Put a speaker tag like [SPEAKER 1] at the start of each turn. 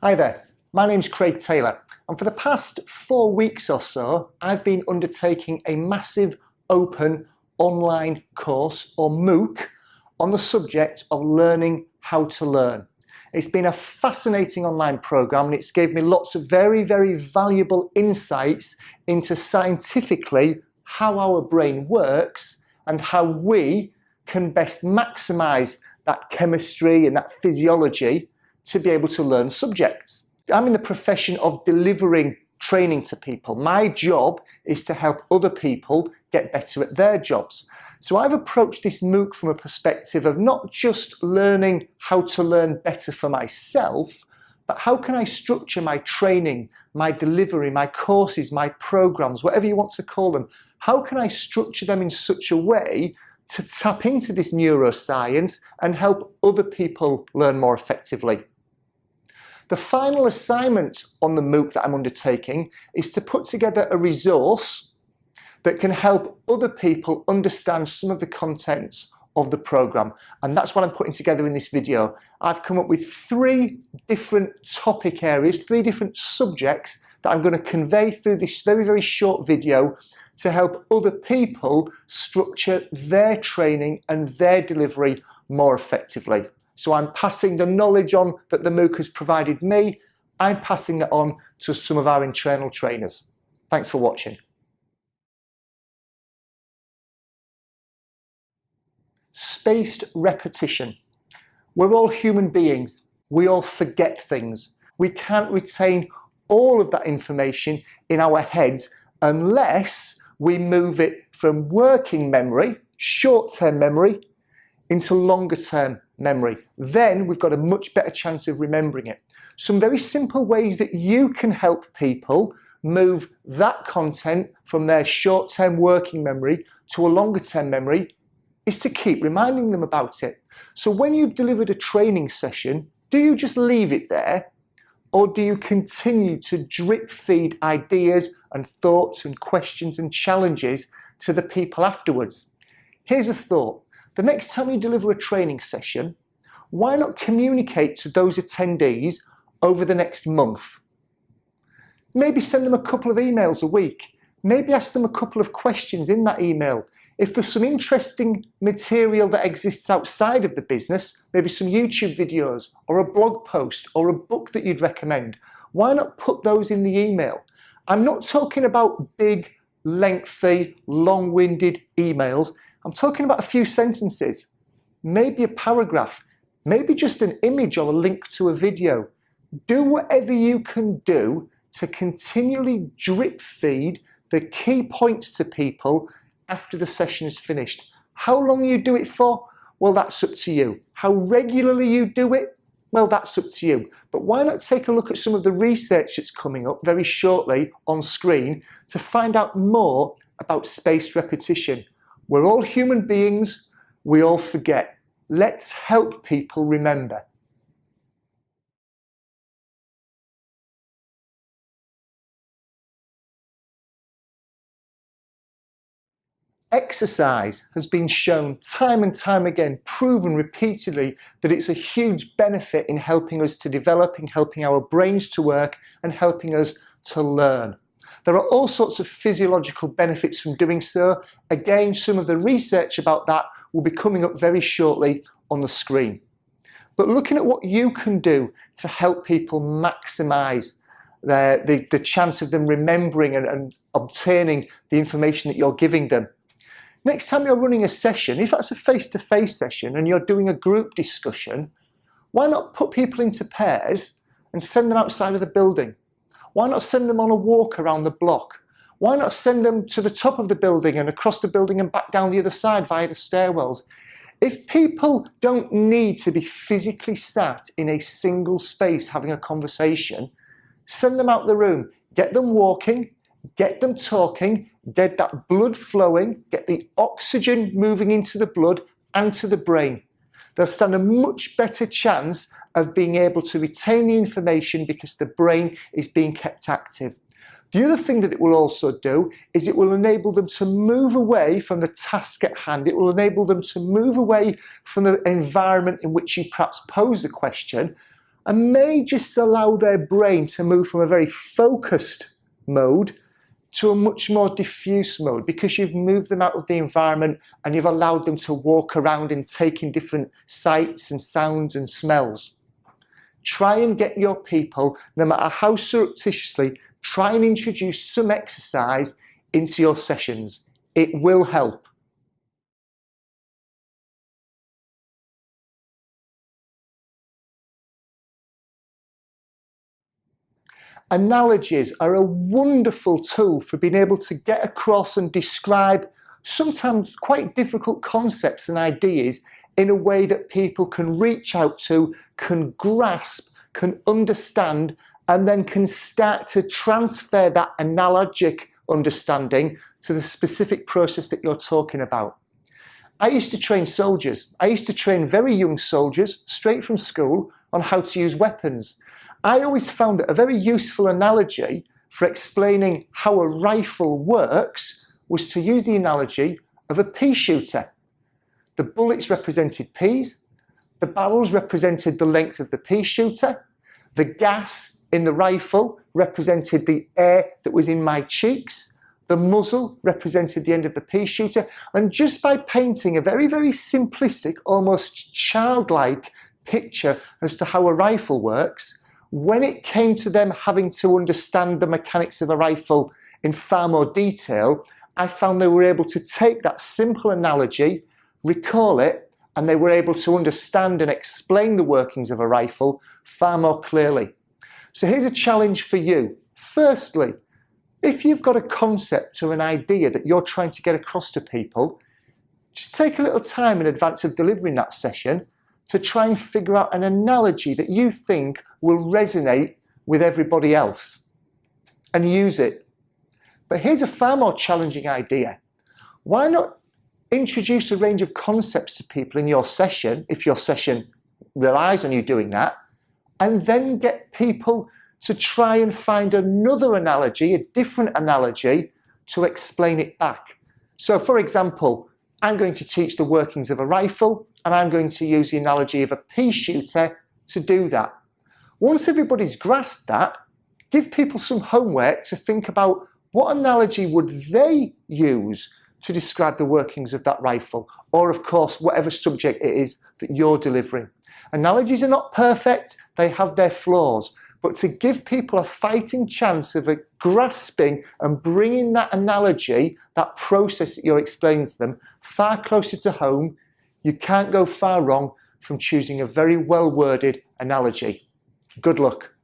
[SPEAKER 1] Hi there, my name's Craig Taylor, and for the past 4 weeks or so I've been undertaking a massive open online course, or MOOC, on the subject of learning how to learn. It's been a fascinating online program and it's gave me lots of very valuable insights into scientifically how our brain works and how we can best maximize that chemistry and that physiology to be able to learn subjects. I'm in the profession of delivering training to people. My job is to help other people get better at their jobs. So I've approached this MOOC from a perspective of not just learning how to learn better for myself, but how can I structure my training, my delivery, my courses, my programs, whatever you want to call them. How can I structure them in such a way to tap into this neuroscience and help other people learn more effectively? The final assignment on the MOOC that I'm undertaking is to put together a resource that can help other people understand some of the contents of the program, and that's what I'm putting together in this video. I've come up with 3 different topic areas, 3 different subjects that I'm going to convey through this very short video to help other people structure their training and their delivery more effectively. So I'm passing the knowledge on that the MOOC has provided me. I'm passing it on to some of our internal trainers. Thanks for watching. Spaced repetition. We're all human beings. We all forget things. We can't retain all of that information in our heads unless we move it from working memory, short-term memory, into longer-term memory. Then we've got a much better chance of remembering it. Some very simple ways that you can help people move that content from their short-term working memory to a longer-term memory is to keep reminding them about it. So when you've delivered a training session, do you just leave it there, or do you continue to drip feed ideas and thoughts and questions and challenges to the people afterwards? Here's a thought. The next time you deliver a training session, why not communicate to those attendees over the next month? Maybe send them a couple of emails a week. Maybe ask them a couple of questions in that email. If there's some interesting material that exists outside of the business, maybe some YouTube videos or a blog post or a book that you'd recommend, why not put those in the email? I'm not talking about big, lengthy, long-winded emails. I'm talking about a few sentences, maybe a paragraph, maybe just an image or a link to a video. Do whatever you can do to continually drip feed the key points to people after the session is finished. How long you do it for? Well, that's up to you. How regularly you do it? Well, that's up to you. But why not take a look at some of the research that's coming up very shortly on screen to find out more about spaced repetition. We're all human beings, we all forget. Let's help people remember. Exercise has been shown time and time again, proven repeatedly, that it's a huge benefit in helping us to develop, in helping our brains to work, and helping us to learn. There are all sorts of physiological benefits from doing so. Again, some of the research about that will be coming up very shortly on the screen. But looking at what you can do to help people maximize the chance of them remembering and obtaining the information that you're giving them. Next time you're running a session, if that's a face-to-face session and you're doing a group discussion, why not put people into pairs and send them outside of the building? Why not send them on a walk around the block? Why not send them to the top of the building and across the building and back down the other side via the stairwells? If people don't need to be physically sat in a single space having a conversation, send them out the room, get them walking, get them talking, get that blood flowing, get the oxygen moving into the blood and to the brain. They'll stand a much better chance of being able to retain the information because the brain is being kept active. The other thing that it will also do is it will enable them to move away from the task at hand. It will enable them to move away from the environment in which you perhaps pose a question and may just allow their brain to move from a very focused mode to a much more diffuse mode, because you've moved them out of the environment and you've allowed them to walk around and take in different sights and sounds and smells. Try and get your people, no matter how surreptitiously, try and introduce some exercise into your sessions. It will help. Analogies are a wonderful tool for being able to get across and describe sometimes quite difficult concepts and ideas in a way that people can reach out to, can grasp, can understand, and then can start to transfer that analogic understanding to the specific process that you're talking about. I used to train soldiers. I used to train very young soldiers straight from school on how to use weapons. I always found that a very useful analogy for explaining how a rifle works was to use the analogy of a pea shooter. The bullets represented peas, the barrels represented the length of the pea shooter, the gas in the rifle represented the air that was in my cheeks, the muzzle represented the end of the pea shooter, and just by painting a very, very simplistic, almost childlike picture as to how a rifle works, when it came to them having to understand the mechanics of a rifle in far more detail, I found they were able to take that simple analogy, recall it, and they were able to understand and explain the workings of a rifle far more clearly. So here's a challenge for you. Firstly, if you've got a concept or an idea that you're trying to get across to people, just take a little time in advance of delivering that session to try and figure out an analogy that you think will resonate with everybody else and use it. But here's a far more challenging idea. Why not introduce a range of concepts to people in your session, if your session relies on you doing that, and then get people to try and find another analogy, a different analogy, to explain it back. So for example, I'm going to teach the workings of a rifle, and I'm going to use the analogy of a pea shooter to do that. Once everybody's grasped that, give people some homework to think about what analogy would they use to describe the workings of that rifle, or of course, whatever subject it is that you're delivering. Analogies are not perfect, they have their flaws, but to give people a fighting chance of grasping and bringing that analogy, that process that you're explaining to them, far closer to home, you can't go far wrong from choosing a very well-worded analogy. Good luck.